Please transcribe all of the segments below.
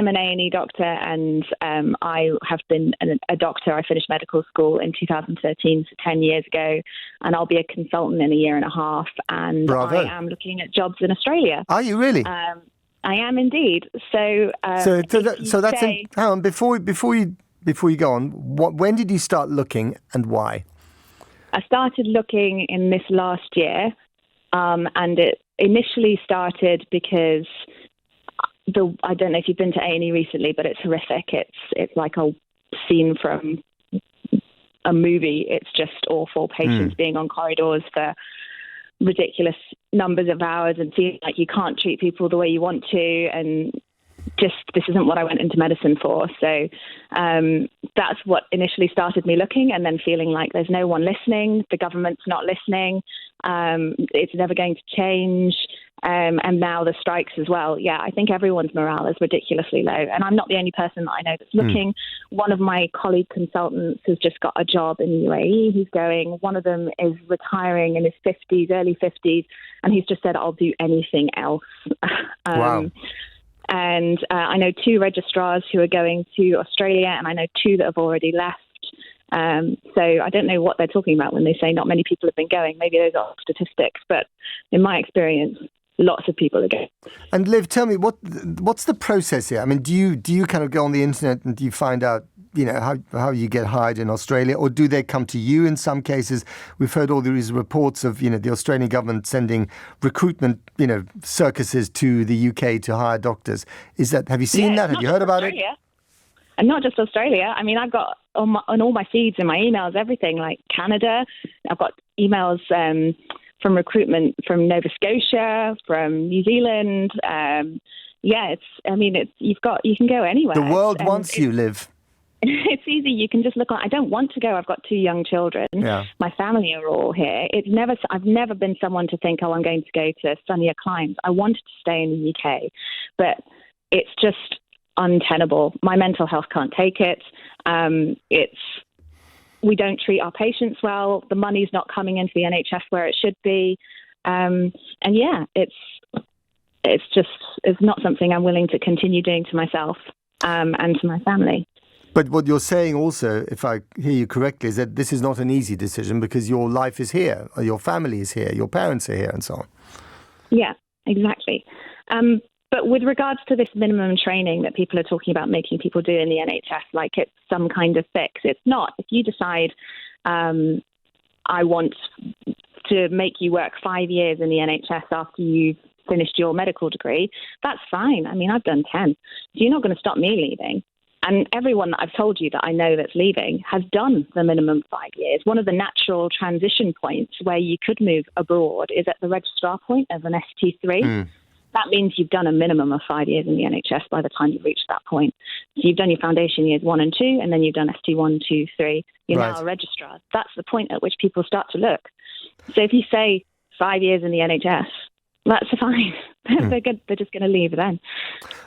I'm an A&E doctor, and I have been a doctor. I finished medical school in 2013, so 10 years ago, and I'll be a consultant in a year and a half. And Bravo. I am looking at jobs in Australia. Are you really? I am indeed. So that's hang on, before you go on. When did you start looking, and why? I started looking in this last year, and it initially started because I don't know if you've been to A&E recently, but it's horrific. It's like a scene from a movie. It's just awful. Patients being on corridors for ridiculous numbers of hours and feeling like you can't treat people the way you want to, and just this isn't what I went into medicine for. So that's what initially started me looking, and then feeling like there's no one listening. The government's not listening. It's never going to change. And now the strikes as well. Yeah, I think everyone's morale is ridiculously low. And I'm not the only person that I know that's looking. One of my colleague consultants has just got a job in the UAE. He's going. One of them is retiring in his 50s, early 50s. And he's just said, I'll do anything else. Wow. And I know 2 registrars who are going to Australia, and I know 2 that have already left. So I don't know what they're talking about when they say not many people have been going. Maybe those are statistics. But in my experience, lots of people are going. And Liv, tell me, what's the process here? I mean, do you kind of go on the internet and do you find out, how you get hired in Australia, or do they come to you in some cases? We've heard all these reports of, the Australian government sending recruitment, circuses to the UK to hire doctors. Have you seen that? Have you heard about Australia. And not just Australia. I mean, I've got on all my feeds and my emails, everything, like Canada. I've got emails from recruitment from Nova Scotia, from New Zealand. You can go anywhere. The world wants you, Liv. It's easy. You can just look on. I don't want to go. I've got 2 young children. Yeah. My family are all here. I've never been someone to think, I'm going to go to sunnier climes. I wanted to stay in the UK, but it's just untenable. My mental health can't take it. We don't treat our patients well. The money's not coming into the NHS where it should be. It's not something I'm willing to continue doing to myself and to my family. But what you're saying also, if I hear you correctly, is that this is not an easy decision because your life is here, or your family is here, your parents are here, and so on. Yeah, exactly. But with regards to this minimum training that people are talking about making people do in the NHS, like it's some kind of fix, it's not. If you decide, I want to make you work 5 years in the NHS after you've finished your medical degree, that's fine. I mean, I've done 10. So you're not going to stop me leaving. And everyone that I've told you that I know that's leaving has done the minimum 5 years. One of the natural transition points where you could move abroad is at the registrar point of an ST3. That means you've done a minimum of 5 years in the NHS by the time you reach that point. So you've done your foundation years 1 and 2, and then you've done ST1, 2, 3. You're now a registrar. That's the point at which people start to look. So if you say 5 years in the NHS, that's fine. They're good. They're just going to leave then.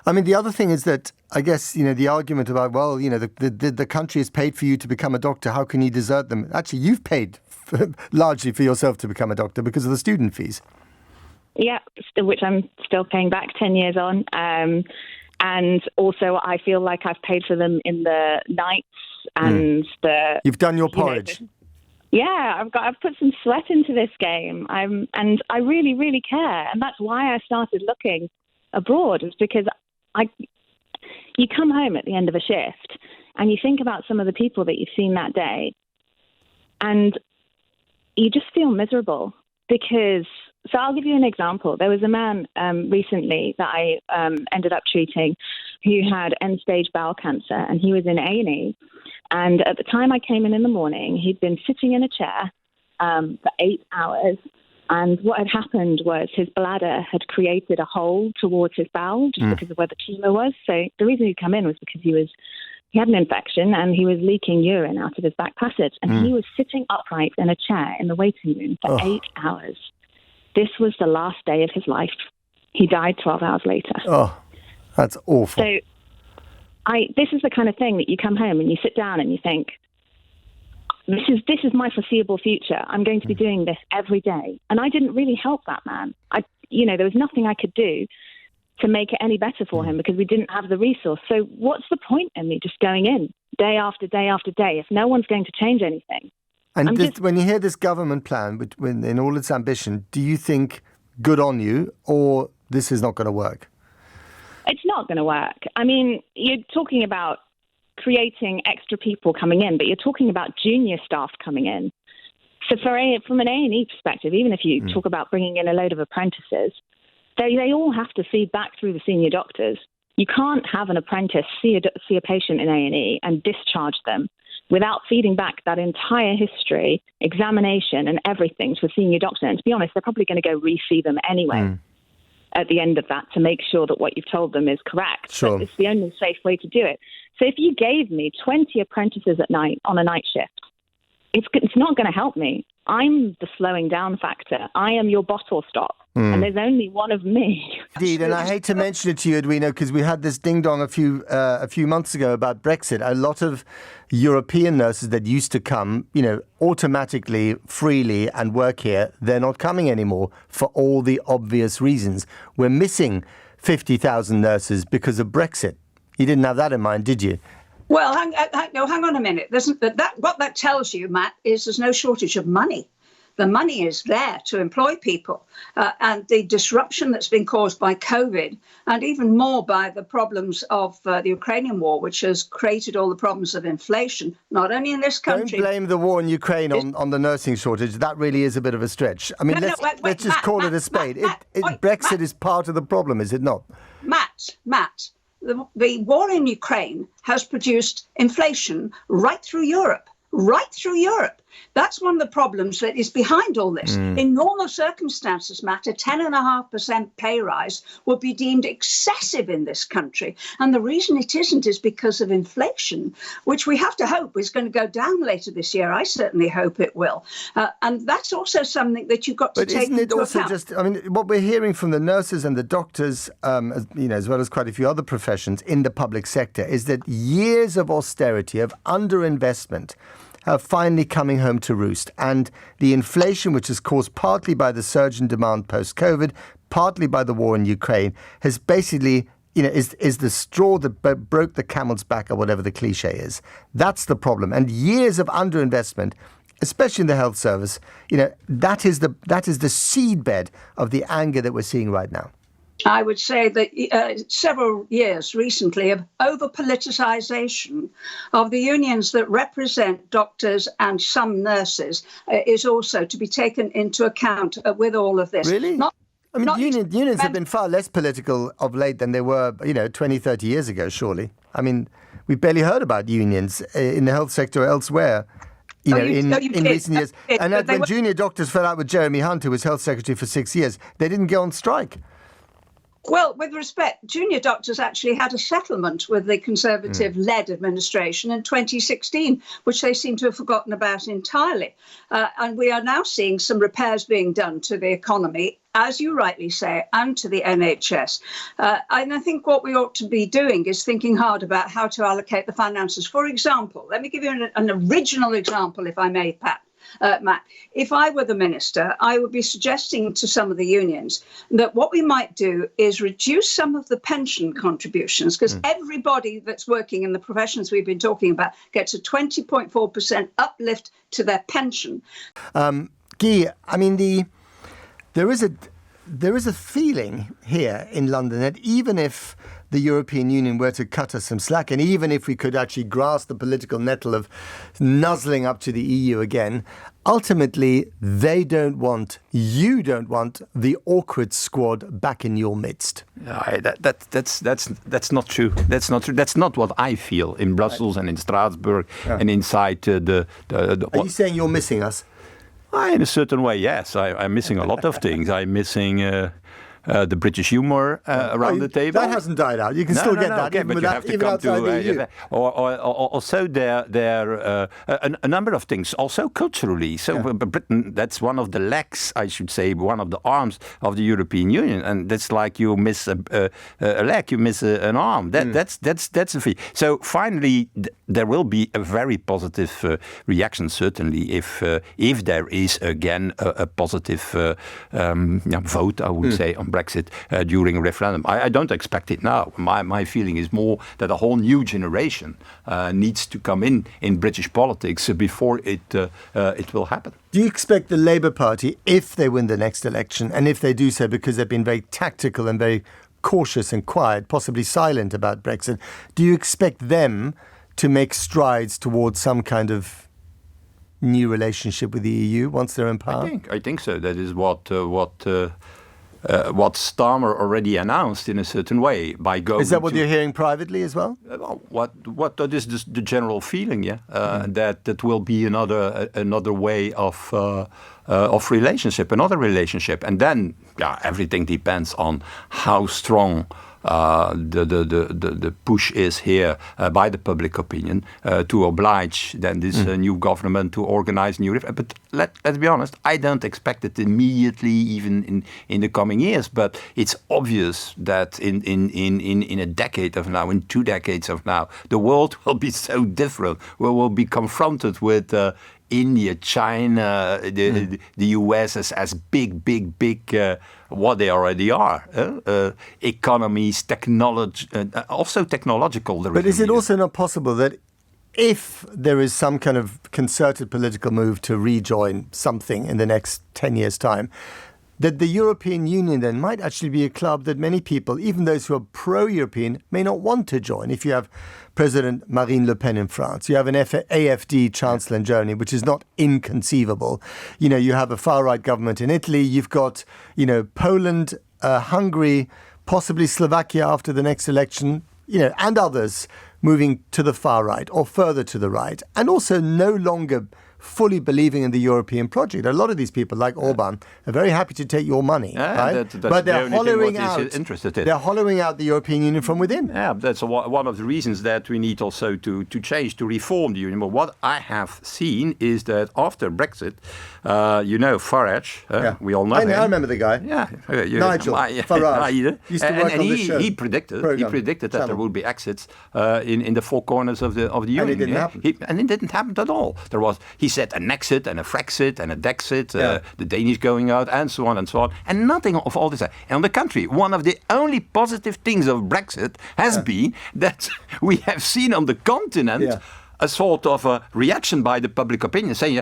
I mean, the other thing is that I guess, the argument about, the country has paid for you to become a doctor. How can you desert them? Actually, you've paid largely for yourself to become a doctor because of the student fees. Yeah, which I'm still paying back 10 years on. And also I feel like I've paid for them in the nights and You've done your porridge. I've put some sweat into this game. And I really, really care. And that's why I started looking abroad, is because you come home at the end of a shift and you think about some of the people that you've seen that day and you just feel miserable because... So I'll give you an example. There was a man recently that I ended up treating who had end-stage bowel cancer, and he was in A&E. And at the time I came in the morning, he'd been sitting in a chair for 8 hours. And what had happened was his bladder had created a hole towards his bowel just because of where the tumour was. So the reason he'd come in was because he had an infection and he was leaking urine out of his back passage. And he was sitting upright in a chair in the waiting room for 8 hours. This was the last day of his life. He died 12 hours later. Oh, that's awful. So this is the kind of thing that you come home and you sit down and you think, this is my foreseeable future. I'm going to be doing this every day. And I didn't really help that man. There was nothing I could do. to make it any better for him because we didn't have the resource. So what's the point in me just going in day after day after day if no one's going to change anything? And when you hear this government plan, in all its ambition, do you think good on you or this is not going to work? It's not going to work. I mean, you're talking about creating extra people coming in, but you're talking about junior staff coming in. So from an A&E perspective, even if you talk about bringing in a load of apprentices, they all have to feed back through the senior doctors. You can't have an apprentice see a patient in A&E and discharge them without feeding back that entire history, examination and everything to a senior doctor. And to be honest, they're probably going to go re-see them anyway at the end of that to make sure that what you've told them is correct. Sure. But it's the only safe way to do it. So if you gave me 20 apprentices at night on a night shift, it's not going to help me. I'm the slowing down factor. I am your bottle stop. And there's only one of me. Indeed, and I hate to mention it to you, Edwina, because we had this ding-dong a few months ago about Brexit. A lot of European nurses that used to come, automatically, freely and work here, they're not coming anymore for all the obvious reasons. We're missing 50,000 nurses because of Brexit. You didn't have that in mind, did you? Well, hang on a minute. What that tells you, Matt, is there's no shortage of money. The money is there to employ people. And the disruption that's been caused by COVID and even more by the problems of the Ukrainian war, which has created all the problems of inflation, not only in this country. Don't blame the war in Ukraine on the nursing shortage. That really is a bit of a stretch. I mean, let's just call it a spade. Brexit is part of the problem, is it not? Matt, the war in Ukraine has produced inflation right through Europe. That's one of the problems that is behind all this. In normal circumstances, Matt, a 10.5% pay rise would be deemed excessive in this country. And the reason it isn't is because of inflation, which we have to hope is going to go down later this year. I certainly hope it will. And that's also something that you've got to take into account. But isn't it also what we're hearing from the nurses and the doctors, as well as quite a few other professions in the public sector, is that years of austerity, of underinvestment, are finally coming home to roost. And the inflation, which is caused partly by the surge in demand post-COVID, partly by the war in Ukraine, has basically, is the straw that broke the camel's back, or whatever the cliche is. That's the problem. And years of underinvestment, especially in the health service, that is the seedbed of the anger that we're seeing right now. I would say that several years recently of over-politicisation of the unions that represent doctors and some nurses is also to be taken into account with all of this. Really? Unions have been far less political of late than they were, 20, 30 years ago, surely. I mean, we barely heard about unions in the health sector or elsewhere. In recent years. And when junior doctors fell out with Jeremy Hunt, who was health secretary for 6 years, they didn't go on strike. Well, with respect, junior doctors actually had a settlement with the Conservative-led administration in 2016, which they seem to have forgotten about entirely. And we are now seeing some repairs being done to the economy, as you rightly say, and to the NHS. And I think what we ought to be doing is thinking hard about how to allocate the finances. For example, let me give you an original example, if I may, Matt. If I were the minister, I would be suggesting to some of the unions that what we might do is reduce some of the pension contributions, because everybody that's working in the professions we've been talking about gets a 20.4% uplift to their pension. Guy, I mean, there is a feeling here in London that even if the European Union were to cut us some slack, and even if we could actually grasp the political nettle of nuzzling up to the EU again, ultimately you don't want the awkward squad back in your midst. That's not true. That's not true. That's not what I feel in Brussels and in Strasbourg and inside the. Are you saying you're missing us? In a certain way, yes. I'm missing a lot of things. I'm missing the British humour around the table. That hasn't died out. You can still get that, okay, but you have to come to the EU. Or also there a number of things. Also culturally. So Britain, that's one of the legs, I should say, one of the arms of the European Union, and that's like you miss a leg, you miss an arm. That's a fee. So finally, there will be a very positive reaction, certainly, if there is again a positive vote, I would say, on Brexit during a referendum. I don't expect it now. My feeling is more that a whole new generation needs to come in British politics before it will happen. Do you expect the Labour Party, if they win the next election, and if they do so because they've been very tactical and very cautious and quiet, possibly silent about Brexit, do you expect them to make strides towards some kind of new relationship with the EU once they're in power? I think so. That is what Starmer already announced in a certain way by going. Is that what you're hearing privately as well? What that is the general feeling, that will be another way of relationship, another relationship, and then everything depends on how strong the push is here by the public opinion to oblige then this new government to organize new. But let's be honest, I don't expect it immediately, even in the coming years. But it's obvious that in a decade of now, in 2 decades of now, the world will be so different. We will be confronted with India, China, the US as big, what they already are. Economies, technology, also technological. But is it also not possible that if there is some kind of concerted political move to rejoin something in the next 10 years' time, that the European Union then might actually be a club that many people, even those who are pro-European, may not want to join? If you have President Marine Le Pen in France, you have an AfD chancellor in Germany, which is not inconceivable. You have a far-right government in Italy. You've got, Poland, Hungary, possibly Slovakia after the next election, and others moving to the far right or further to the right, and also no longer fully believing in the European project. A lot of these people, like Orban, are very happy to take your money, right? But they're hollowing out the European Union from within. Yeah, that's one of the reasons that we need also to change, to reform the Union. But what I have seen is that after Brexit, Farage, we all know him. I remember the guy. Yeah, Nigel Farage. Used to work on this show. He predicted that there would be exits in the four corners of the Union. And it didn't happen. And it didn't happen at all. He said an exit and a Frexit and a Dexit, the Danish going out, and so on, and nothing of all this. And on the contrary, one of the only positive things of Brexit has been that we have seen on the continent a sort of a reaction by the public opinion saying,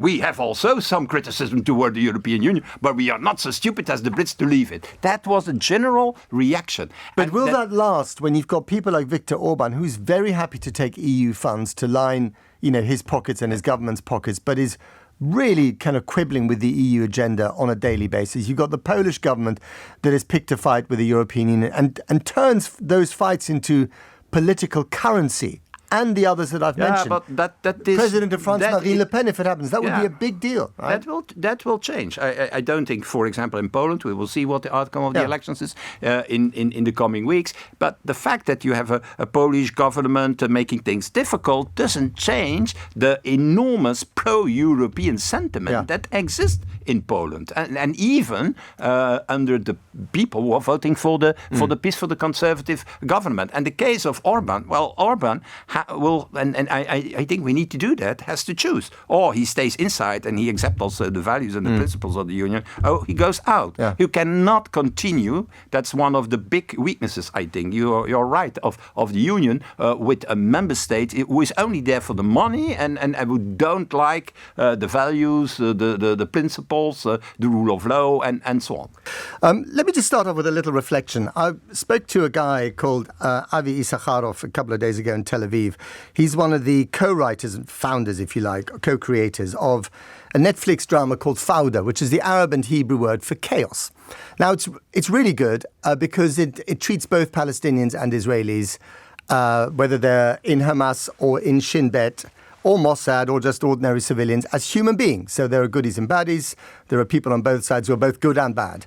we have also some criticism toward the European Union, but we are not so stupid as the Brits to leave it. That was a general reaction. But will that last when you've got people like Viktor Orban, who's very happy to take EU funds to line his pockets and his government's pockets, but is really kind of quibbling with the EU agenda on a daily basis? You've got the Polish government that has picked a fight with the European Union and turns those fights into political currency. And the others that I've mentioned. But that is, President of France, Marine Le Pen, if it happens, that would be a big deal. Right? That will change. I don't think, for example, in Poland, we will see what the outcome of the elections is in the coming weeks. But the fact that you have a Polish government making things difficult doesn't change the enormous pro-European sentiment that exists in Poland, and even under the people who are voting for the PiS, for the conservative government. And the case of Orban, Orban will, and I think we need to do that, has to choose. Or he stays inside and he accepts also the values and the principles of the Union. Oh, he goes out. Yeah. You cannot continue. That's one of the big weaknesses, I think. You're right, of the Union with a member state who is only there for the money and who don't like the values, the principles, the rule of law, and so on. Let me just start off with a little reflection. I spoke to a guy called Avi Issacharov a couple of days ago in Tel Aviv. He's one of the co-writers and founders, if you like, co-creators of a Netflix drama called Fauda, which is the Arab and Hebrew word for chaos. Now, it's really good because it treats both Palestinians and Israelis, whether they're in Hamas or in Shin Bet or Mossad or just ordinary civilians, as human beings. So there are goodies and baddies. There are people on both sides who are both good and bad.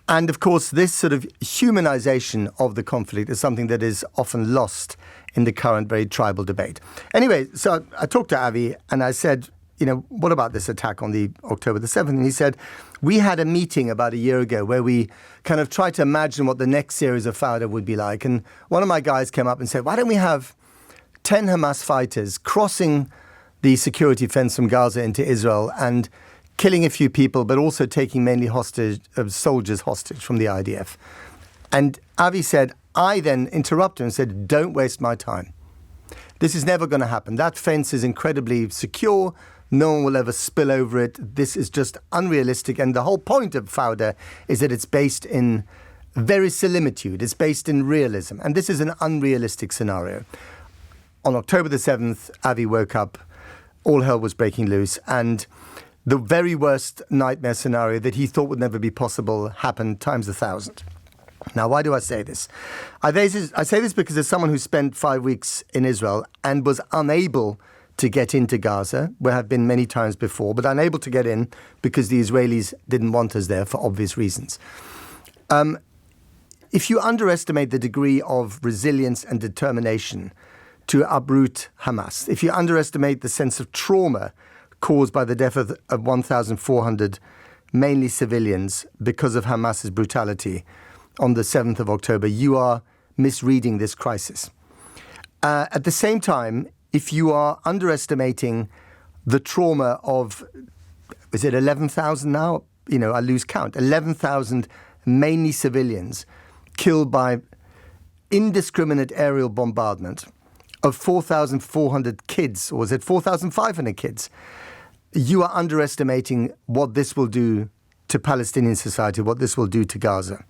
And of course, this sort of humanization of the conflict is something that is often lost in the current very tribal debate. Anyway, so I talked to Avi and I said, what about this attack on the October the 7th? And he said, we had a meeting about a year ago where we kind of tried to imagine what the next series of Fauda would be like. And one of my guys came up and said, why don't we have 10 Hamas fighters crossing the security fence from Gaza into Israel and killing a few people, but also taking mainly soldiers hostage from the IDF. And Avi said, I then interrupted and said, don't waste my time. This is never going to happen. That fence is incredibly secure. No one will ever spill over it. This is just unrealistic. And the whole point of Fauda is that it's based in verisimilitude. It's based in realism. And this is an unrealistic scenario. On October the 7th, Avi woke up. All hell was breaking loose. And the very worst nightmare scenario that he thought would never be possible happened times 1,000. Now, why do I say this? I say this because as someone who spent 5 weeks in Israel and was unable to get into Gaza, where I've been many times before, but unable to get in because the Israelis didn't want us there for obvious reasons. If you underestimate the degree of resilience and determination to uproot Hamas, if you underestimate the sense of trauma caused by the death of 1,400, mainly civilians, because of Hamas's brutality on the 7th of October, you are misreading this crisis. At the same time, if you are underestimating the trauma of, is it 11,000 now? I lose count. 11,000 mainly civilians killed by indiscriminate aerial bombardment of 4,400 kids, or was it 4,500 kids? You are underestimating what this will do to Palestinian society, what this will do to Gaza.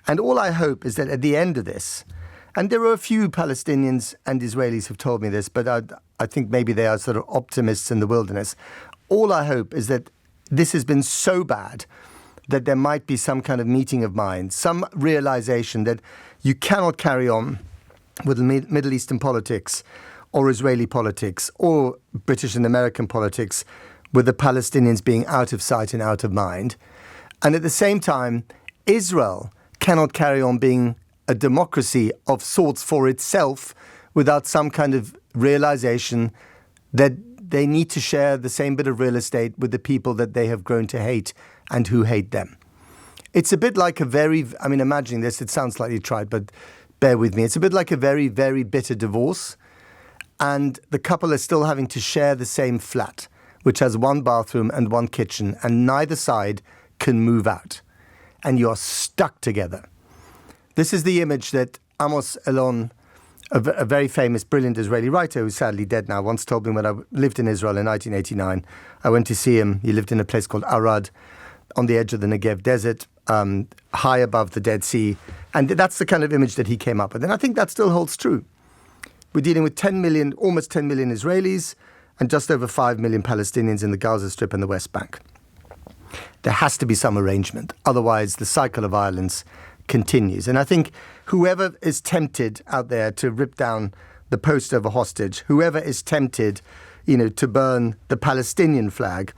And all I hope is that at the end of this, and there are a few Palestinians and Israelis who've told me this, but I think maybe they are sort of optimists in the wilderness. All I hope is that this has been so bad that there might be some kind of meeting of minds, some realization that you cannot carry on with Middle Eastern politics or Israeli politics or British and American politics with the Palestinians being out of sight and out of mind. And at the same time, Israel cannot carry on being a democracy of sorts for itself without some kind of realization that they need to share the same bit of real estate with the people that they have grown to hate and who hate them. It's a bit like imagining this, it sounds slightly trite, but bear with me. It's a bit like a very, very bitter divorce, and the couple are still having to share the same flat, which has one bathroom and one kitchen, and neither side can move out. And you are stuck together. This is the image that Amos Eylon, a very famous, brilliant Israeli writer who's sadly dead now, once told me when I lived in Israel in 1989. I went to see him. He lived in a place called Arad on the edge of the Negev desert, high above the Dead Sea. And that's the kind of image that he came up with. And I think that still holds true. We're dealing with almost 10 million Israelis and just over 5 million Palestinians in the Gaza Strip and the West Bank. There has to be some arrangement. Otherwise, the cycle of violence continues. And I think whoever is tempted out there to rip down the poster of a hostage, whoever is tempted, to burn the Palestinian flag,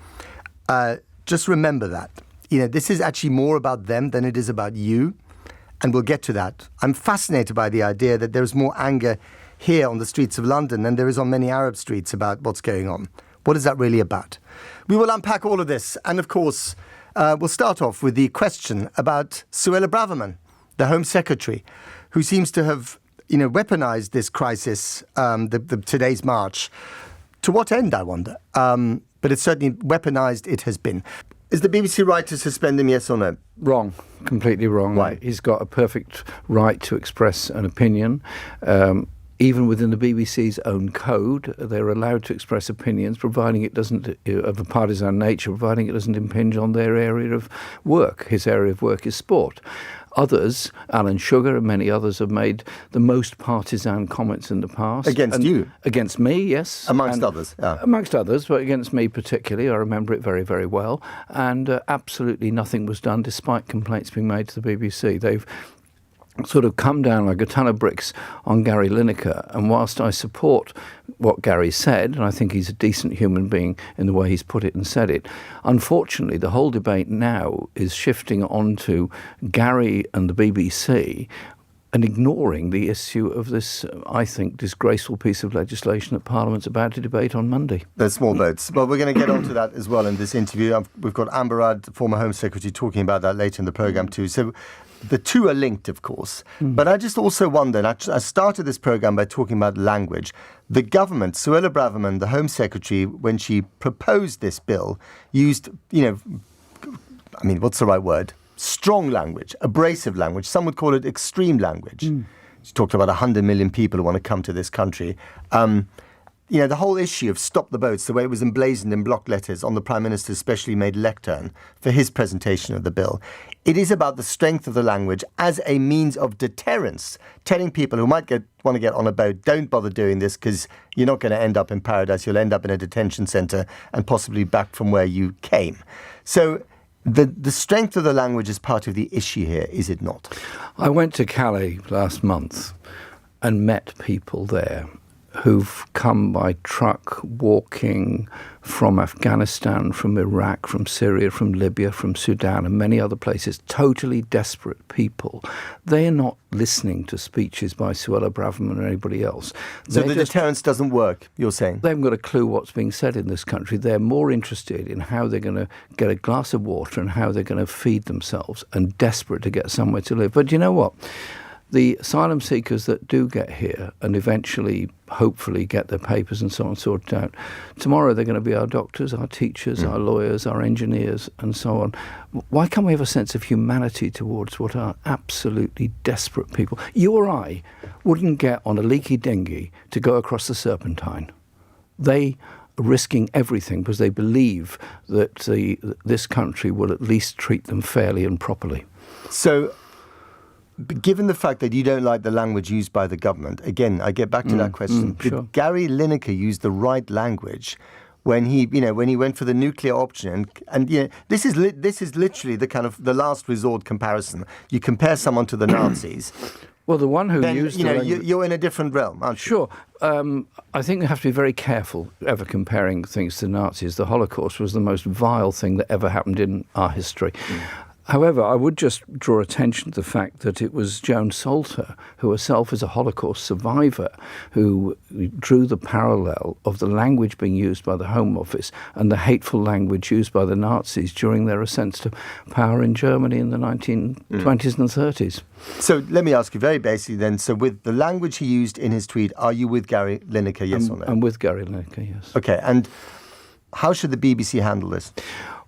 just remember that. This is actually more about them than it is about you. And we'll get to that. I'm fascinated by the idea that there's more anger here on the streets of London than there is on many Arab streets about what's going on. What is that really about? We will unpack all of this. And of course, we'll start off with the question about Suella Braverman, the Home Secretary, who seems to have, weaponized this crisis, today's march. To what end, I wonder? But it's certainly weaponized it has been. Is the BBC right to suspend him, yes or no? Wrong. Completely wrong. Why? He's got a perfect right to express an opinion. Even within the BBC's own code, they're allowed to express opinions, providing it doesn't, of a partisan nature, providing it doesn't impinge on their area of work. His area of work is sport. Others, Alan Sugar and many others, have made the most partisan comments in the past. Against you? Against me, yes. Amongst others. Yeah. Amongst others, but against me particularly. I remember it very, very well. And absolutely nothing was done, despite complaints being made to the BBC. They've sort of come down like a ton of bricks on Gary Lineker. And whilst I support what Gary said, and I think he's a decent human being in the way he's put it and said it, unfortunately, the whole debate now is shifting onto Gary and the BBC and ignoring the issue of this, I think, disgraceful piece of legislation that Parliament's about to debate on Monday. The small boats. Well, we're going to get onto that as well in this interview. We've got Amber Rudd, former Home Secretary, talking about that later in the programme too. So the two are linked, of course. But I just also wonder, and I started this programme by talking about language. The government, Suella Braverman, the Home Secretary, when she proposed this bill, used, what's the right word? Strong language, abrasive language. Some would call it extreme language. She talked about 100 million people who want to come to this country. The whole issue of stop the boats, the way it was emblazoned in block letters on the Prime Minister's specially made lectern for his presentation of the bill. It is about the strength of the language as a means of deterrence, telling people who might want to get on a boat, don't bother doing this because you're not going to end up in paradise. You'll end up in a detention centre and possibly back from where you came. So the strength of the language is part of the issue here, is it not? I went to Calais last month and met people there who've come by truck, walking from Afghanistan, from Iraq, from Syria, from Libya, from Sudan and many other places, totally desperate people. They are not listening to speeches by Suella Braverman or anybody else. So the deterrence doesn't work, you're saying? They haven't got a clue what's being said in this country. They're more interested in how they're going to get a glass of water and how they're going to feed themselves and desperate to get somewhere to live. But you know what? The asylum seekers that do get here and eventually, hopefully, get their papers and so on sorted out, tomorrow they're going to be our doctors, our teachers, our lawyers, our engineers and so on. Why can't we have a sense of humanity towards what are absolutely desperate people? You or I wouldn't get on a leaky dinghy to go across the Serpentine. They are risking everything because they believe that this country will at least treat them fairly and properly. So, given the fact that you don't like the language used by the government, again, I get back to that question. Sure. Did Gary Lineker use the right language when he went for the nuclear option? And this is literally the kind of the last resort comparison. You compare someone to the Nazis. Well, the one who then, used you're in a different realm, aren't you? Sure. I think we have to be very careful ever comparing things to Nazis. The Holocaust was the most vile thing that ever happened in our history. However, I would just draw attention to the fact that it was Joan Salter, who herself is a Holocaust survivor, who drew the parallel of the language being used by the Home Office and the hateful language used by the Nazis during their ascents to power in Germany in the 1920s and 30s. So let me ask you very basically then, so with the language he used in his tweet, are you with Gary Lineker, yes or no? I'm with Gary Lineker, yes. Okay, and how should the BBC handle this?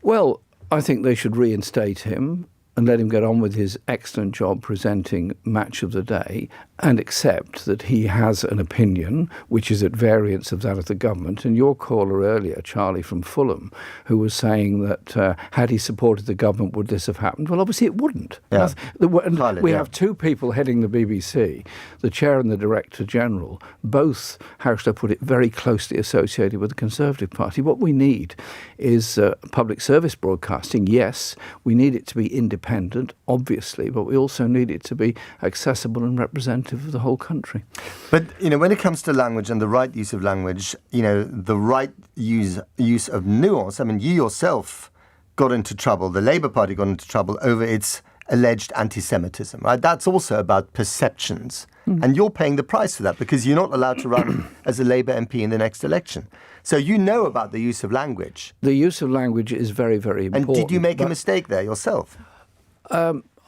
Well, I think they should reinstate him and let him get on with his excellent job presenting Match of the Day and accept that he has an opinion which is at variance of that of the government. And your caller earlier, Charlie from Fulham, who was saying that had he supported the government, would this have happened? Well, obviously it wouldn't. Yeah. We have two people heading the BBC, the chair and the director general, both, how should I put it, very closely associated with the Conservative Party. What we need is public service broadcasting. Yes, we need it to be independent, obviously, but we also need it to be accessible and representative of the whole country. But, when it comes to language and the right use of language, the right use of nuance, I mean, you yourself got into trouble, the Labour Party got into trouble over its alleged anti-Semitism, right? That's also about perceptions. And you're paying the price for that because you're not allowed to run as a Labour MP in the next election. So you know about the use of language. The use of language is very, very important. And did you make a mistake there yourself?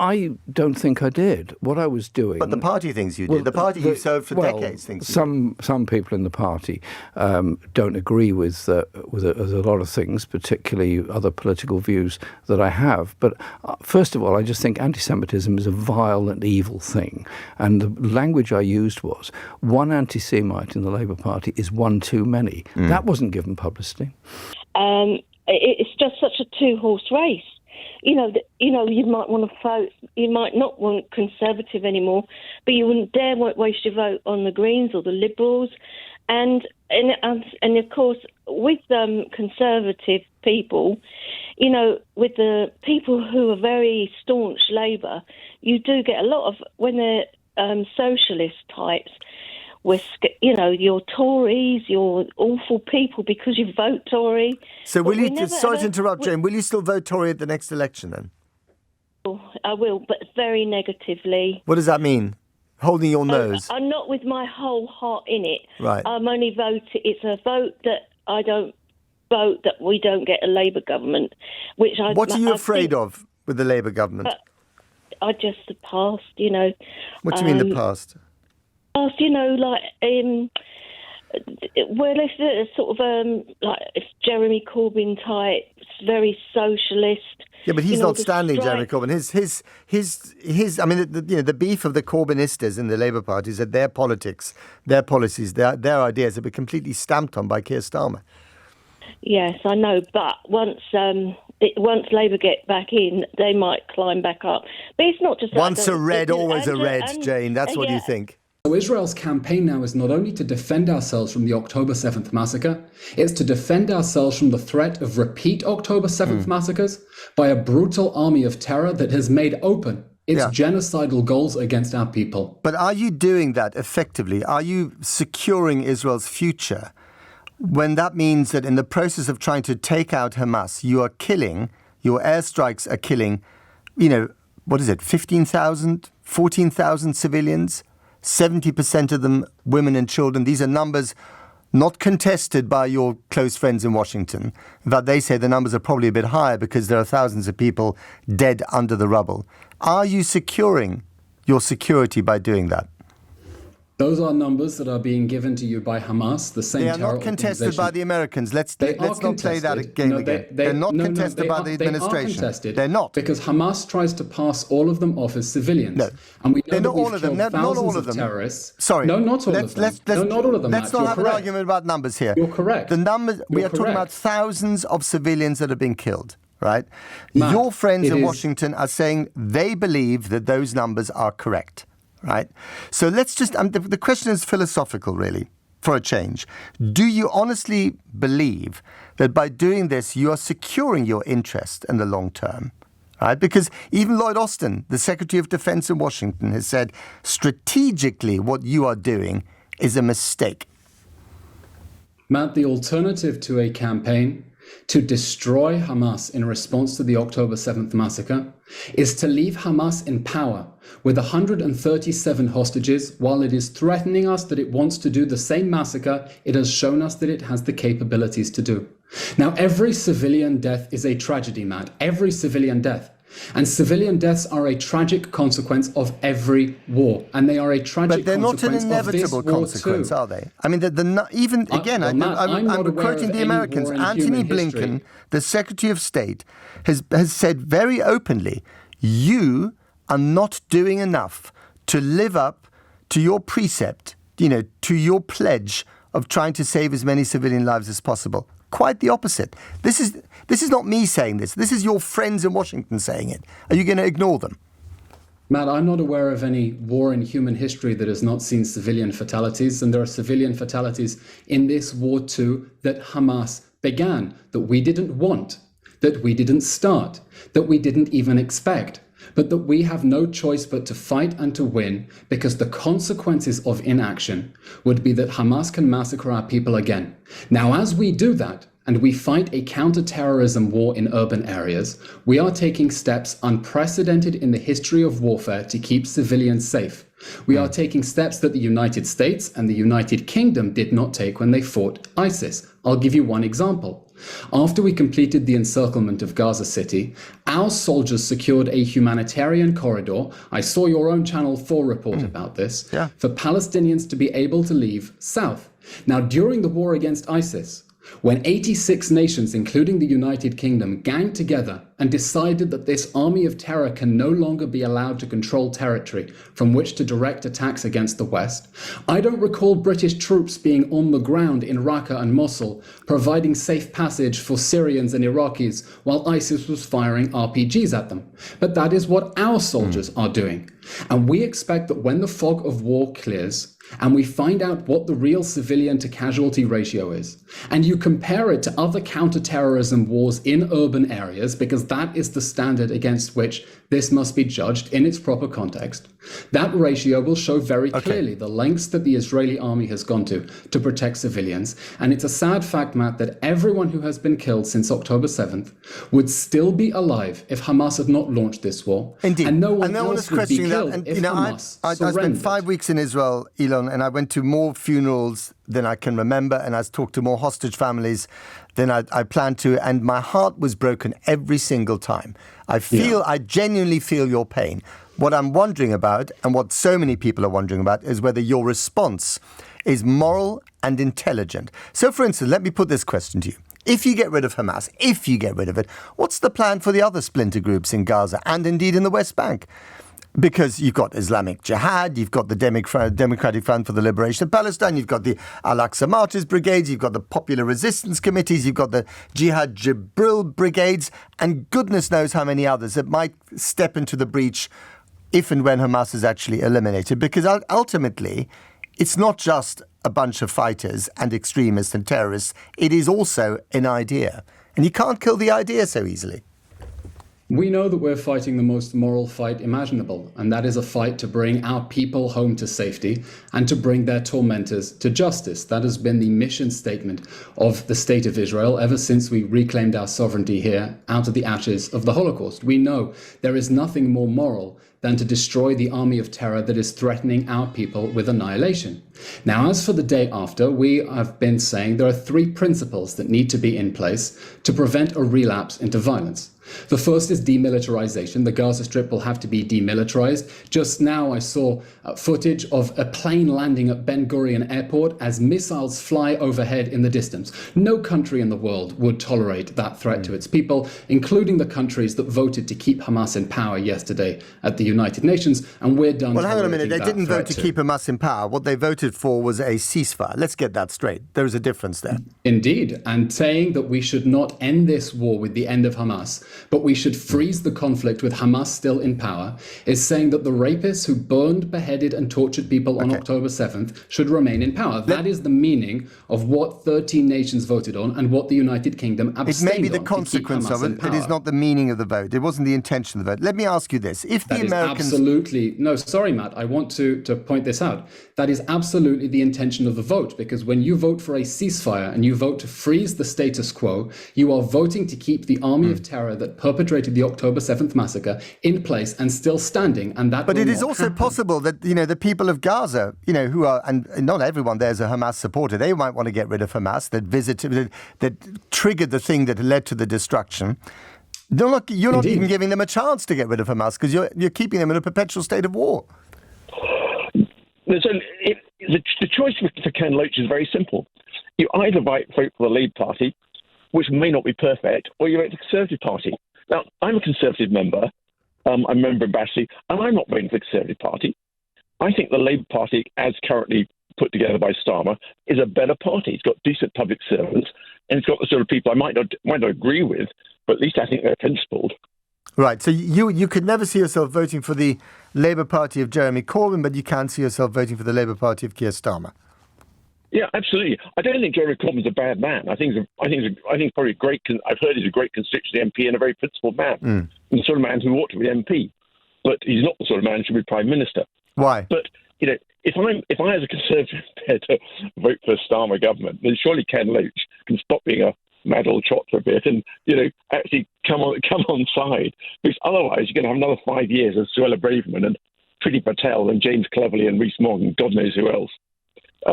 I don't think I did. What I was doing... But the party thinks you did. The party you served for decades thinks you did. Some people in the party don't agree with a lot of things, particularly other political views that I have. But first of all, I just think anti-Semitism is a vile and evil thing. And the language I used was, one anti-Semite in the Labour Party is one too many. That wasn't given publicity. It's just such a two-horse race. You might want to vote. You might not want Conservative anymore, but you wouldn't dare waste your vote on the Greens or the Liberals, and of course with Conservative people, with the people who are very staunch Labour, you do get a lot of when they're socialist types. With, your Tories, you're awful people because you vote Tory. So will you, sorry to interrupt, Jane, will you still vote Tory at the next election then? I will, but very negatively. What does that mean? holding your nose. I'm not with my whole heart in it. Right. I'm only voting. It's a vote that I don't vote that we don't get a Labour government. What are you afraid of with the Labour government? I just the past, you know. What do you mean the past? Past, you know, like well, it's sort of like it's Jeremy Corbyn type, very socialist. Yeah, but he's not standing, Jeremy strike. Corbyn. His. I mean, the beef of the Corbynistas in the Labour Party is that their politics, their policies, their ideas have been completely stamped on by Keir Starmer. Yes, I know, but once Labour get back in, they might climb back up. But it's not just once a red, always a red, Jane. That's what you think. So Israel's campaign now is not only to defend ourselves from the October 7th massacre, it's to defend ourselves from the threat of repeat October 7th massacres by a brutal army of terror that has made open its genocidal goals against our people. But are you doing that effectively? Are you securing Israel's future when that means that in the process of trying to take out Hamas, you are killing, your airstrikes are killing, 15,000, 14,000 civilians? 70% of them women and children. These are numbers not contested by your close friends in Washington. In fact, they say the numbers are probably a bit higher because there are thousands of people dead under the rubble. Are you securing your security by doing that? Those are numbers that are being given to you by Hamas, the same terror organization. They are not contested by the Americans. Let's not play that game again. They're not contested by the administration. They are contested. They're not. Because Hamas tries to pass all of them off as civilians. No. And we know they're that not all of them. killed Not all thousands of them. terrorists. Sorry. No, not all of them. Not all of them. Let's not have an argument about numbers here. You're correct. The numbers, we are talking about thousands of civilians that have been killed, right? Matt, your friends in Washington are saying they believe that those numbers are correct. Right. So let's just, the question is philosophical, really, for a change. Do you honestly believe that by doing this, you are securing your interest in the long term? Right? Because even Lloyd Austin, the Secretary of Defense in Washington, has said strategically what you are doing is a mistake. Matt, the alternative to a campaign to destroy Hamas in response to the October 7th massacre is to leave Hamas in power with 137 hostages while it is threatening us that it wants to do the same massacre it has shown us that it has the capabilities to do. Now, every civilian death is a tragedy, Matt. Every civilian death. And civilian deaths are a tragic consequence of every war, and they are a tragic consequence of this war too. But they're not an inevitable consequence, are they? I mean, I'm quoting the Americans. Antony Blinken, the Secretary of State, has said very openly, you are not doing enough to live up to your precept, to your pledge of trying to save as many civilian lives as possible. Quite the opposite. This is not me saying this. This is your friends in Washington saying it. Are you going to ignore them? Matt, I'm not aware of any war in human history that has not seen civilian fatalities, and there are civilian fatalities in this war too that Hamas began, that we didn't want, that we didn't start, that we didn't even expect, but that we have no choice but to fight and to win, because the consequences of inaction would be that Hamas can massacre our people again. Now, as we do that, and we fight a counter-terrorism war in urban areas, we are taking steps unprecedented in the history of warfare to keep civilians safe. We are taking steps that the United States and the United Kingdom did not take when they fought ISIS. I'll give you one example. After we completed the encirclement of Gaza City, our soldiers secured a humanitarian corridor. I saw your own Channel 4 report about this, for Palestinians to be able to leave south. Now, during the war against ISIS, when 86 nations, including the United Kingdom, ganged together and decided that this army of terror can no longer be allowed to control territory from which to direct attacks against the West, I don't recall British troops being on the ground in Raqqa and Mosul, providing safe passage for Syrians and Iraqis while ISIS was firing RPGs at them. But that is what our soldiers are doing. And we expect that when the fog of war clears, and we find out what the real civilian to casualty ratio is, and you compare it to other counter-terrorism wars in urban areas, because that is the standard against which this must be judged in its proper context, that ratio will show very clearly the lengths that the Israeli army has gone to protect civilians. And it's a sad fact, Matt, that everyone who has been killed since October 7th would still be alive if Hamas had not launched this war. Indeed. And no one is else would be killed if Hamas I spent 5 weeks in Israel, Eylon, and I went to more funerals than I can remember, and I talked to more hostage families than I planned to, and my heart was broken every single time. I genuinely feel your pain. What I'm wondering about, and what so many people are wondering about, is whether your response is moral and intelligent. So, for instance, let me put this question to you. If you get rid of Hamas, if you get rid of it, what's the plan for the other splinter groups in Gaza and indeed in the West Bank? Because you've got Islamic Jihad, you've got the Democratic Front for the Liberation of Palestine, you've got the Al-Aqsa Martyrs Brigades, you've got the Popular Resistance Committees, you've got the Jihad Jibril Brigades, and goodness knows how many others that might step into the breach if and when Hamas is actually eliminated. Because ultimately, it's not just a bunch of fighters and extremists and terrorists, it is also an idea. And you can't kill the idea so easily. We know that we're fighting the most moral fight imaginable, and that is a fight to bring our people home to safety and to bring their tormentors to justice. That has been the mission statement of the State of Israel ever since we reclaimed our sovereignty here out of the ashes of the Holocaust. We know there is nothing more moral than to destroy the army of terror that is threatening our people with annihilation. Now, as for the day after, we have been saying there are 3 principles that need to be in place to prevent a relapse into violence. The first is demilitarization. The Gaza Strip will have to be demilitarized. Just now I saw footage of a plane landing at Ben Gurion Airport as missiles fly overhead in the distance. No country in the world would tolerate that threat to its people, including the countries that voted to keep Hamas in power yesterday at the United Nations, and we're done. Well, hang on a minute. They didn't vote to keep Hamas in power. What they voted for was a ceasefire. Let's get that straight. There is a difference there. Indeed. And saying that we should not end this war with the end of Hamas, but we should freeze the conflict with Hamas still in power, is saying that the rapists who burned, beheaded and tortured people on October 7th should remain in power. That is the meaning of what 13 nations voted on and what the United Kingdom abstained on. It may be the consequence of it. It is not the meaning of the vote. It wasn't the intention of the vote. Let me ask you this. If the Americans... Absolutely... No, sorry, Matt. I want to point this out. That is absolutely the intention of the vote, because when you vote for a ceasefire and you vote to freeze the status quo, you are voting to keep the army of terror that perpetrated the October 7th massacre in place and still standing, and that. But it is also possible that the people of Gaza, who are, and not everyone there is a Hamas supporter, they might want to get rid of Hamas, that triggered the thing that led to the destruction. You're not even giving them a chance to get rid of Hamas because you're keeping them in a perpetual state of war. So the choice for Ken Loach is very simple. You either vote for the Labour Party, which may not be perfect, or you vote for the Conservative Party. Now, I'm a Conservative member. I'm a member of Battersea, and I'm not voting for the Conservative Party. I think the Labour Party, as currently put together by Starmer, is a better party. It's got decent public servants, and it's got the sort of people I might not agree with, but at least I think they're principled. Right. So you could never see yourself voting for the Labour Party of Jeremy Corbyn, but you can see yourself voting for the Labour Party of Keir Starmer. Yeah, absolutely. I don't think Jeremy Corbyn's a bad man. I think probably great. I've heard he's a great constituency MP and a very principled man, and the sort of man who ought to be MP. But he's not the sort of man who should be Prime Minister. Why? But if I as a Conservative had to vote for a Starmer government, then surely Ken Loach can stop being a mad old trot for a bit and actually come on side, because otherwise you're going to have another 5 years of Suella Braverman and Priti Patel and James Cleverly and Rees Mogg and God knows who else.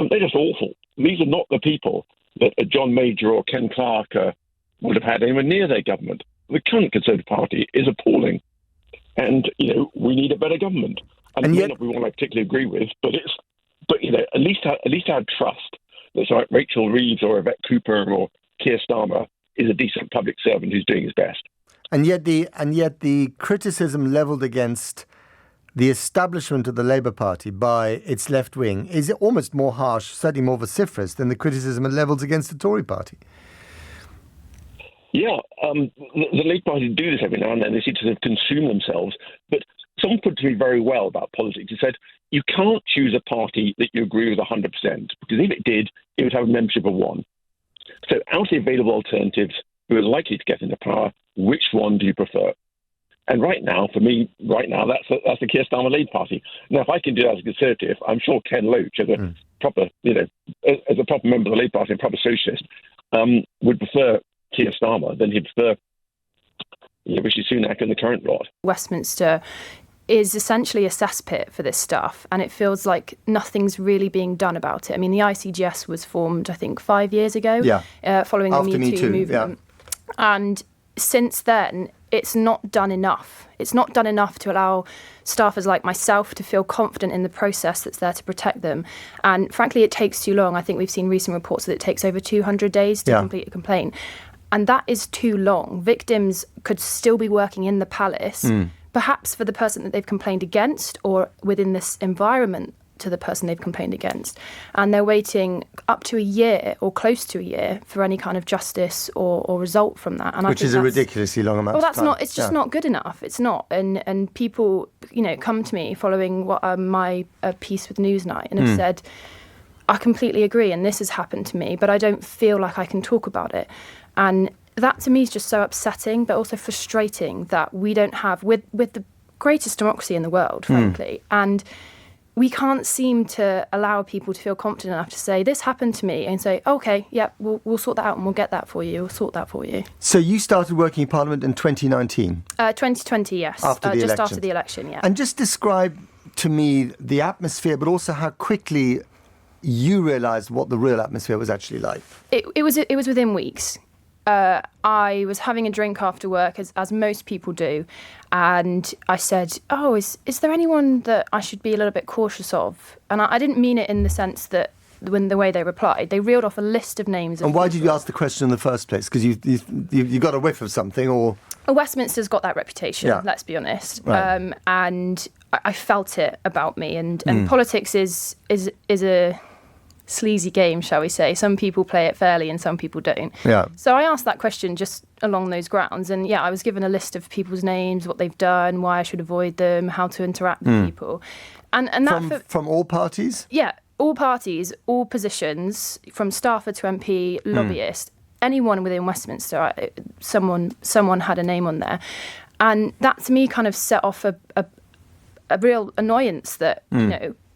They're just awful. These are not the people that a John Major or Ken Clark would have had anywhere near their government. The current Conservative Party is appalling, and we need a better government. And it may not be one I particularly agree with, but at least I have trust that like Rachel Reeves or Yvette Cooper or Keir Starmer is a decent public servant who's doing his best. And yet the criticism levelled against the establishment of the Labour Party by its left wing is almost more harsh, certainly more vociferous than the criticism it levels against the Tory party. Yeah, the Labour Party do this every now and then. They seem to sort of consume themselves. But someone put it to me very well about politics. He said, you can't choose a party that you agree with 100%, because if it did, it would have a membership of one. So out of the available alternatives who are likely to get into power, which one do you prefer? And right now, for me, that's the Keir Starmer Labour Party. Now, if I can do that as a Conservative, I'm sure Ken Loach, as a proper, as a proper member of the Labour Party and proper socialist, would prefer Keir Starmer than he'd prefer Rishi Sunak and the current lot. Westminster is essentially a cesspit for this stuff, and it feels like nothing's really being done about it. I mean, the ICGS was formed, I think, 5 years ago, following After the Me Too movement. Yeah. And since then, it's not done enough. It's not done enough to allow staffers like myself to feel confident in the process that's there to protect them. And frankly, it takes too long. I think we've seen recent reports that it takes over 200 days to complete a complaint. And that is too long. Victims could still be working in the palace, perhaps for the person that they've complained against, or within this environment to the person they've complained against. And they're waiting up to a year or close to a year for any kind of justice or result from that. And which is a ridiculously long amount of time. Well, it's just not good enough. It's not. And people, come to me following what my piece with Newsnight and have said, I completely agree, and this has happened to me, but I don't feel like I can talk about it. And that to me is just so upsetting, but also frustrating that we don't have, with the greatest democracy in the world, frankly, and we can't seem to allow people to feel confident enough to say, this happened to me, and say, okay, yeah, we'll sort that out and we'll get that for you, we'll sort that for you. So you started working in Parliament in 2019? 2020, yes. After the election, yeah. And just describe to me the atmosphere, but also how quickly you realised what the real atmosphere was actually like. It was within weeks. I was having a drink after work, as most people do, and I said, is there anyone that I should be a little bit cautious of? And I didn't mean it in the sense that when the way they replied, they reeled off a list of names. And why did you ask the question in the first place? Because you got a whiff of something, or... Westminster's got that reputation, let's be honest. Right. And I felt it about me. And politics is a sleazy game, shall we say. Some people play it fairly and some people don't. Yeah. So I asked that question just along those grounds, and I was given a list of people's names, what they've done, why I should avoid them, how to interact with people. And that from all parties? Yeah, all parties, all positions, from staffer to MP, lobbyist, anyone within Westminster, someone had a name on there. And that to me kind of set off a real annoyance that,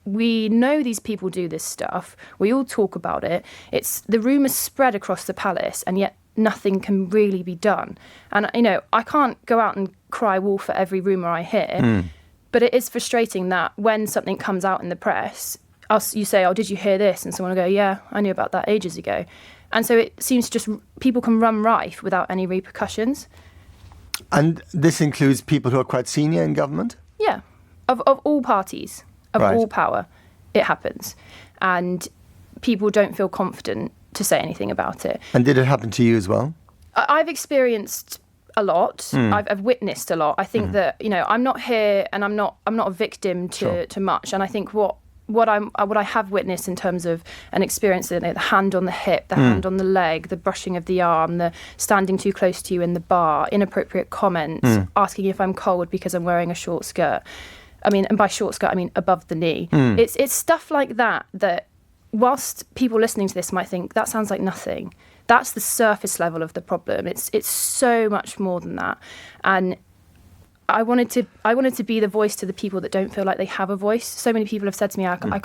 we know these people do this stuff. We all talk about it. It's the rumours spread across the palace, and yet nothing can really be done. And, I can't go out and cry wolf at every rumour I hear, but it is frustrating that when something comes out in the press, you say, did you hear this? And someone will go, yeah, I knew about that ages ago. And so it seems just people can run rife without any repercussions. And this includes people who are quite senior in government? Yeah, of all parties. Of all power, it happens. And people don't feel confident to say anything about it. And did it happen to you as well? I've experienced a lot. I've witnessed a lot. I think that, I'm not here and I'm not a victim to much. And I think what I have witnessed in terms of an experience, the hand on the hip, the hand on the leg, the brushing of the arm, the standing too close to you in the bar, inappropriate comments, asking if I'm cold because I'm wearing a short skirt. I mean, and by short skirt, I mean above the knee. It's stuff like that whilst people listening to this might think, that sounds like nothing. That's the surface level of the problem. It's so much more than that. And I wanted to be the voice to the people that don't feel like they have a voice. So many people have said to me, I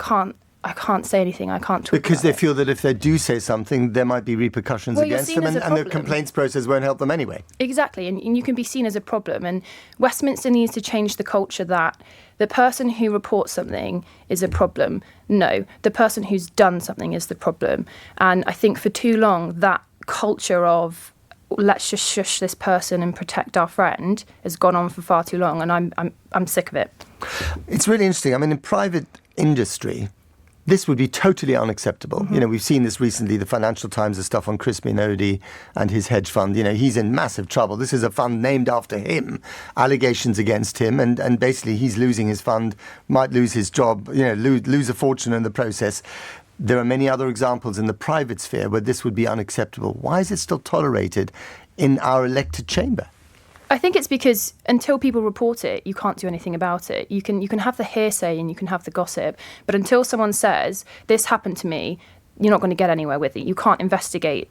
can't say anything, I can't talk because about they it. feel that if they do say something, there might be repercussions against them, and the complaints process won't help them anyway. Exactly, and you can be seen as a problem. And Westminster needs to change the culture that the person who reports something is a problem. No, the person who's done something is the problem. And I think for too long, that culture of let's just shush this person and protect our friend has gone on for far too long, and I'm sick of it. It's really interesting. I mean, in private industry, this would be totally unacceptable. We've seen this recently, the Financial Times, the stuff on Crispin Aide and his hedge fund. He's in massive trouble. This is a fund named after him, allegations against him, and basically he's losing his fund, might lose his job, lose a fortune in the process. there are many other examples in the private sphere where this would be unacceptable. Why is it still tolerated in our elected chamber? I think it's because until people report it, you can't do anything about it. You can have the hearsay and you can have the gossip, but until someone says, this happened to me, you're not going to get anywhere with it. You can't investigate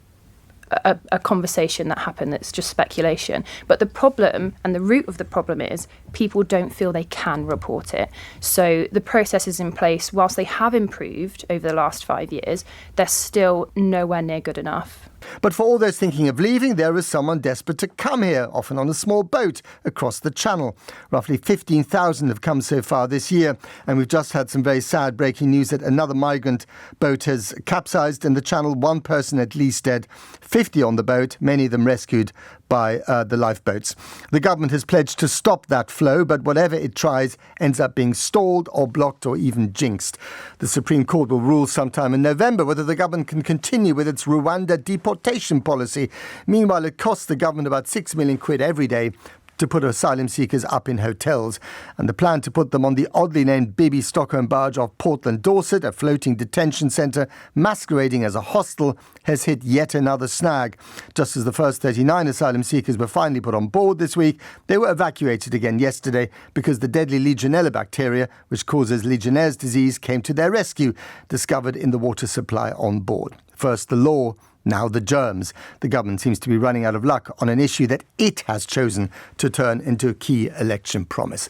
a conversation that happened that's just speculation. But the problem and the root of the problem is people don't feel they can report it. So the process is in place. Whilst they have improved over the last 5 years, they're still nowhere near good enough. But for all those thinking of leaving, there is someone desperate to come here, often on a small boat across the channel. Roughly 15,000 have come so far this year, and we've just had some very sad breaking news that another migrant boat has capsized in the channel. One person at least dead, 50 on the boat, many of them rescued by the lifeboats. The government has pledged to stop that flow, but whatever it tries ends up being stalled or blocked or even jinxed. The Supreme Court will rule sometime in November whether the government can continue with its Rwanda deportation policy. Meanwhile, it costs the government about 6 million quid every day to put asylum seekers up in hotels. And the plan to put them on the oddly named Bibi Stockholm barge off Portland, Dorset, a floating detention centre masquerading as a hostel, has hit yet another snag. Just as the first 39 asylum seekers were finally put on board this week, they were evacuated again yesterday because the deadly Legionella bacteria, which causes Legionnaire's disease, came to their rescue, discovered in the water supply on board. First the law, now the germs. The government seems to be running out of luck on an issue that it has chosen to turn into a key election promise.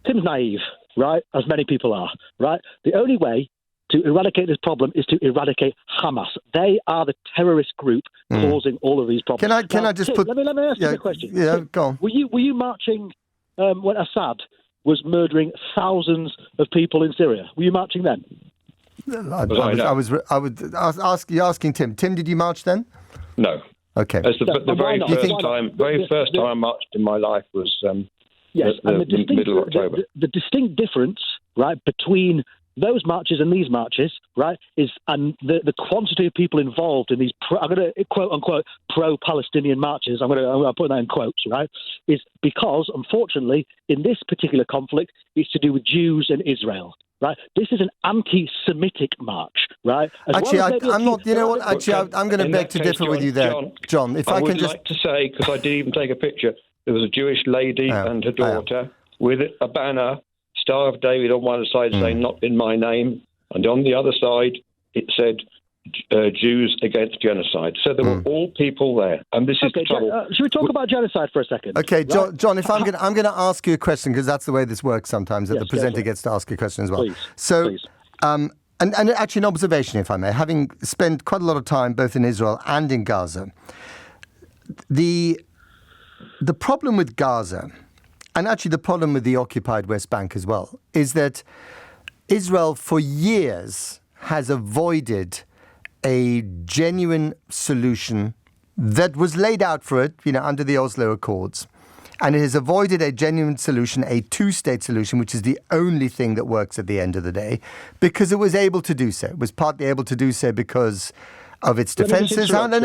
Tim's naive, right, as many people are, right? The only way to eradicate this problem is to eradicate Hamas. They are the terrorist group causing all of these problems. Can I just Tim, put... Let me ask you a question. Yeah, Tim, go on. Were you marching when Assad was murdering thousands of people in Syria? Were you marching then? I was asking Tim. Tim, did you march then? No. Okay. As the very first time I marched in my life was the middle of October. The distinct difference, right, between those marches and these marches, right, is the quantity of people involved in these, I'm going to quote unquote pro-Palestinian marches. I'm going to put that in quotes, right, is because unfortunately in this particular conflict it's to do with Jews and Israel. Right, this is an anti-Semitic march, right? Actually, I'm not. You know what? Actually, I'm going to beg to differ with you there, John. If I can just like to say, because I did even take a picture. There was a Jewish lady and her daughter with a banner, Star of David on one side saying "Not in my name," and on the other side it said Jews against genocide. So there were all people there, and this is the trouble. Should we talk about genocide for a second? Okay, John. If I'm going to ask you a question, because that's the way this works sometimes, that the presenter gets to ask a question as well. Please. And actually an observation, if I may, having spent quite a lot of time both in Israel and in Gaza, the problem with Gaza, and actually the problem with the occupied West Bank as well, is that Israel for years has avoided a genuine solution that was laid out for it, under the Oslo Accords. And it has avoided a genuine solution, a two-state solution, which is the only thing that works at the end of the day, because it was able to do so. It was partly able to do so because of its defences. Let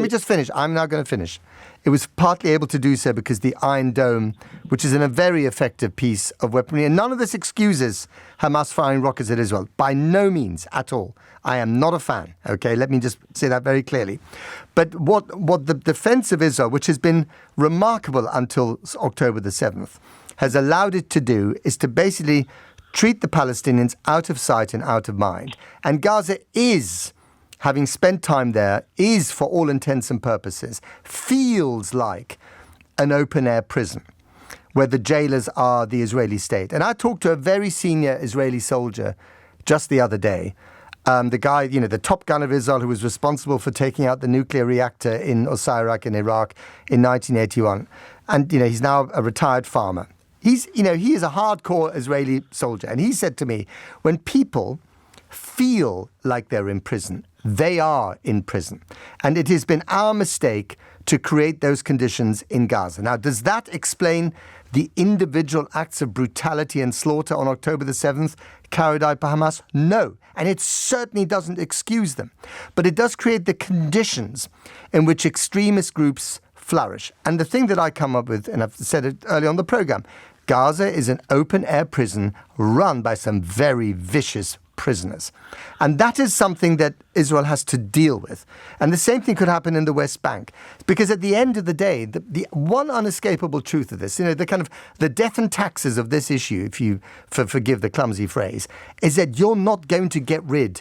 me just finish. I'm now going to finish. It was partly able to do so because the Iron Dome, which is a very effective piece of weaponry, and none of this excuses Hamas firing rockets at Israel. By no means at all. I am not a fan. Okay, let me just say that very clearly. But what the defence of Israel, which has been remarkable until October the 7th, has allowed it to do is to basically treat the Palestinians out of sight and out of mind. And Gaza is, having spent time there, is, for all intents and purposes, feels like an open-air prison where the jailers are the Israeli state. And I talked to a very senior Israeli soldier just the other day, the guy, the top gun of Israel who was responsible for taking out the nuclear reactor in Osirak in Iraq in 1981. And, he's now a retired farmer. He is a hardcore Israeli soldier. And he said to me, when people feel like they're in prison, they are in prison. And it has been our mistake to create those conditions in Gaza. Now, does that explain the individual acts of brutality and slaughter on October the 7th carried out by Hamas? No. And it certainly doesn't excuse them. But it does create the conditions in which extremist groups flourish. And the thing that I come up with, and I've said it early on the programme, Gaza is an open-air prison run by some very vicious prisoners. And that is something that Israel has to deal with. And the same thing could happen in the West Bank. Because at the end of the day, the one unescapable truth of this, the death and taxes of this issue, if you forgive the clumsy phrase, is that you're not going to get rid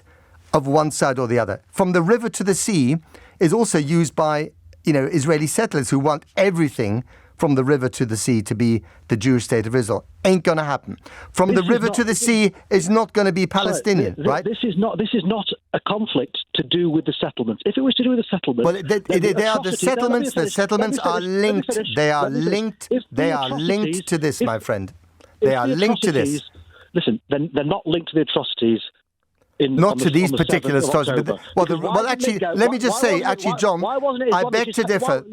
of one side or the other. From the river to the sea is also used by, Israeli settlers who want everything from the river to the sea to be the Jewish state of Israel. Ain't going to happen. From the river to the sea is not going to be Palestinian, right? This is not a conflict to do with the settlements. If it was to do with the settlements... Well, the settlements are linked. They are linked. They are linked to this, my friend. They are linked to this. Listen, they're not linked to the atrocities. Not to these particular stories. Let me just say, John, I beg to differ.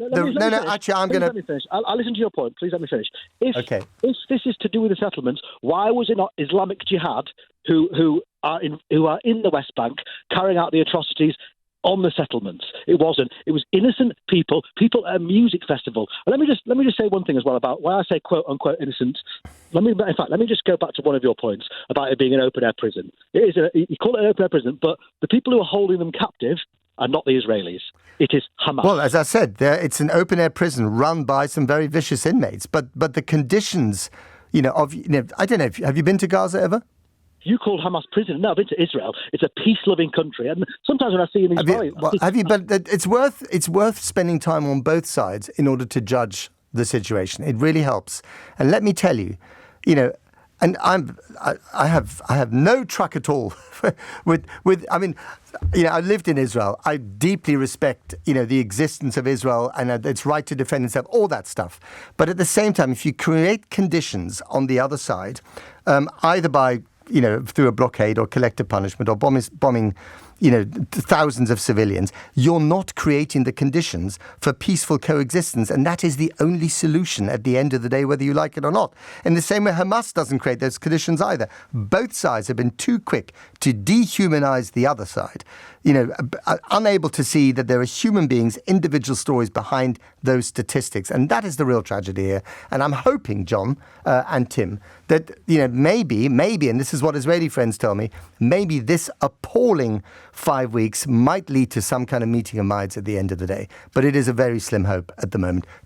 I'll listen to your point. Please let me finish. If this is to do with the settlements, why was it not Islamic Jihad who are in the West Bank carrying out the atrocities on the settlements? It wasn't. It was innocent people at a music festival. And let me just say one thing as well about why I say quote unquote innocent. Let me just go back to one of your points about it being an open air prison. You call it an open air prison, but the people who are holding them captive are not the Israelis. It is Hamas. Well, as I said, it's an open air prison run by some very vicious inmates. But the conditions, I don't know. Have you been to Gaza ever? You call Hamas prison? No, I've been to Israel. It's a peace-loving country, and sometimes when I see in Israel, but it's worth spending time on both sides in order to judge the situation. It really helps. And let me tell you, and I have no truck at all with. I lived in Israel. I deeply respect, the existence of Israel and its right to defend itself, all that stuff. But at the same time, if you create conditions on the other side, either by through a blockade or collective punishment or bombing, thousands of civilians, you're not creating the conditions for peaceful coexistence. And that is the only solution at the end of the day, whether you like it or not. In the same way, Hamas doesn't create those conditions either. Both sides have been too quick to dehumanize the other side, unable to see that there are human beings, individual stories behind those statistics. And that is the real tragedy here. And I'm hoping, John and Tim, that, maybe, and this is what Israeli friends tell me, maybe this appalling 5 weeks might lead to some kind of meeting of minds at the end of the day. But it is a very slim hope at the moment.